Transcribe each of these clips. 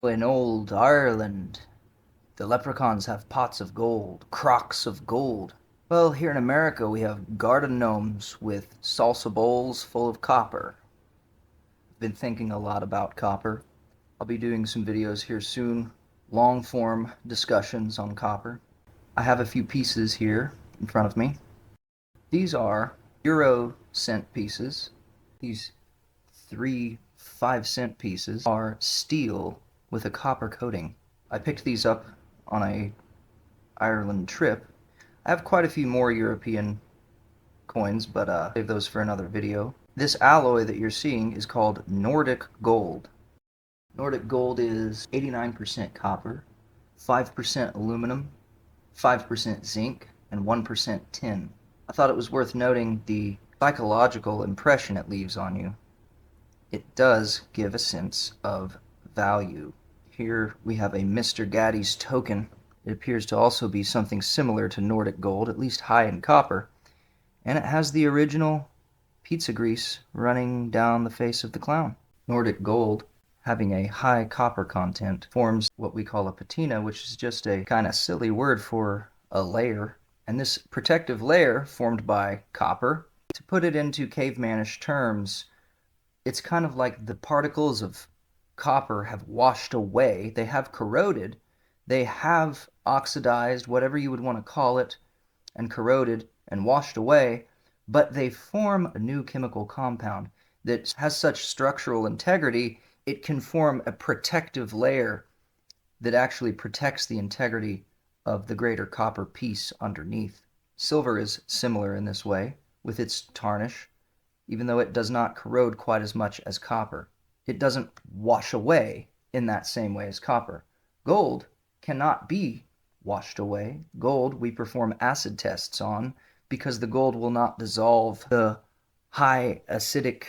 In old Ireland, the leprechauns have pots of gold, crocks of gold. Well, here in America, we have garden gnomes with salsa bowls full of copper. I've been thinking a lot about copper. I'll be doing some videos here soon, long form discussions on copper. I have a few pieces here in front of me. These are Euro cent pieces. These 3 5-cent pieces are steel with a copper coating. I picked these up on a Ireland trip. I have quite a few more European coins, but save those for another video. This alloy that you're seeing is called Nordic Gold. Nordic Gold is 89% copper, 5% aluminum, 5% zinc, and 1% tin. I thought it was worth noting the psychological impression it leaves on you. It does give a sense of value. Here we have a Mr. Gaddy's token. It appears to also be something similar to Nordic Gold, at least high in copper, and it has the original pizza grease running down the face of the clown. Nordic Gold, having a high copper content, forms what we call a patina, which is just a kind of silly word for a layer. And this protective layer formed by copper, to put it into cavemanish terms, it's kind of like the particles of copper have washed away. They have corroded. They have oxidized, whatever you would want to call it, and corroded and washed away, but they form a new chemical compound that has such structural integrity, it can form a protective layer that actually protects the integrity of the greater copper piece underneath. Silver is similar in this way, with its tarnish, even though it does not corrode quite as much as copper. It doesn't wash away in that same way as copper. Gold cannot be washed away. Gold we perform acid tests on because the gold will not dissolve. The high acidic,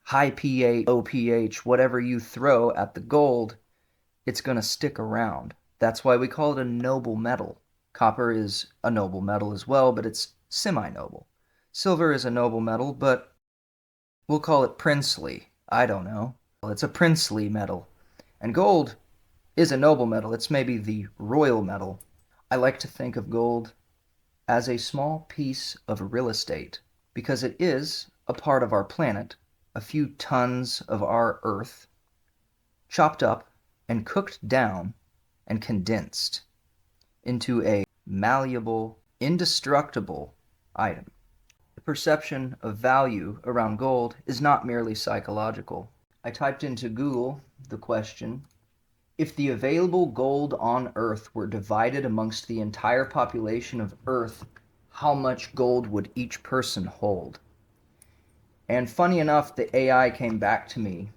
high pH, low pH, whatever you throw at the gold, it's going to stick around. That's why we call it a noble metal. Copper is a noble metal as well, but it's semi-noble. Silver is a noble metal, but we'll call it princely. I don't know. It's a princely metal. And gold is a noble metal. It's maybe the royal metal. I like to think of gold as a small piece of real estate because it is a part of our planet, a few tons of our earth, chopped up and cooked down and condensed into a malleable, indestructible item. The perception of value around gold is not merely psychological. I typed into Google the question, if the available gold on Earth were divided amongst the entire population of Earth, how much gold would each person hold? And funny enough, the AI came back to me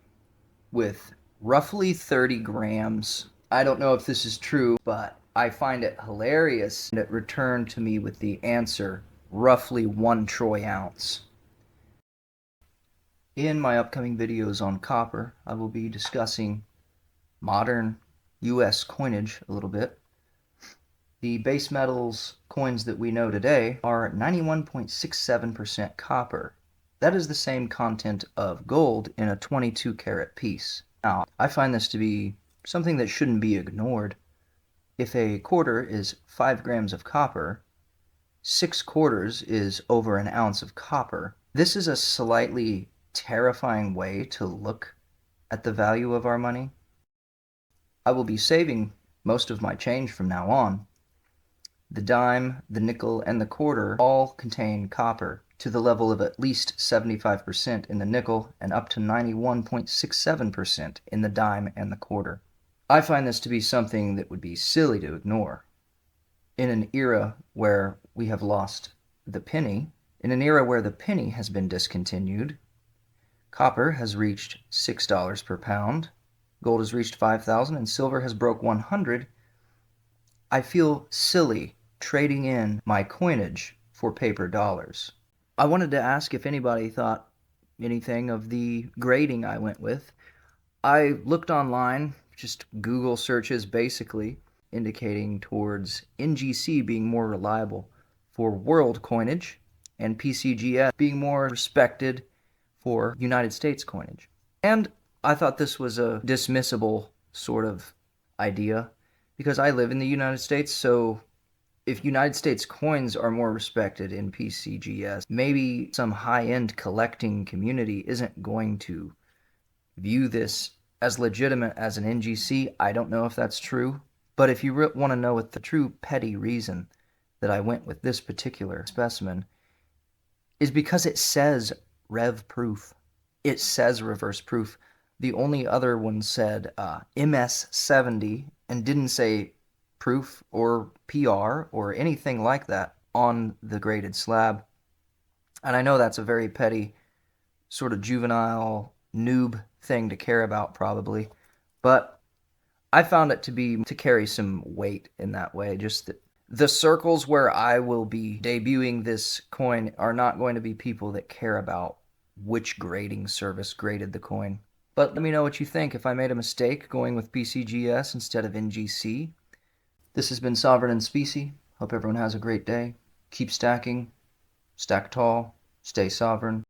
with roughly 30 grams. I don't know if this is true, but I find it hilarious. And it returned to me with the answer, roughly 1 troy ounce. In my upcoming videos on copper, I will be discussing modern US coinage a little bit. The base metals coins that we know today are 91.67% copper. That is the same content of gold in a 22 karat piece. Now, I find this to be something that shouldn't be ignored. If a quarter is 5 grams of copper, 6 quarters is over an ounce of copper. This is a slightly terrifying way to look at the value of our money. I will be saving most of my change from now on. The dime, the nickel, and the quarter all contain copper to the level of at least 75% in the nickel and up to 91.67% in the dime and the quarter. I find this to be something that would be silly to ignore. In an era where we have lost the penny, in an era where the penny has been discontinued, copper has reached $6 per pound, gold has reached 5,000, and silver has broke 100. I feel silly trading in my coinage for paper dollars. I wanted to ask if anybody thought anything of the grading I went with. I looked online, just Google searches basically, indicating towards NGC being more reliable for world coinage and PCGS being more respected for United States coinage. And I thought this was a dismissible sort of idea because I live in the United States, so if United States coins are more respected in PCGS, maybe some high-end collecting community isn't going to view this as legitimate as an NGC. I don't know if that's true, but if you want to know what the true petty reason that I went with this particular specimen is because it says rev proof. It says reverse proof. The only other one said MS70 and didn't say proof or PR or anything like that on the graded slab. And I know that's a very petty, sort of juvenile noob thing to care about probably, but I found it to carry some weight in that way. Just that the circles where I will be debuting this coin are not going to be people that care about which grading service graded the coin. But let me know what you think if I made a mistake going with PCGS instead of NGC. This has been Sovereign and Specie. Hope everyone has a great day. Keep stacking, stack tall, stay sovereign.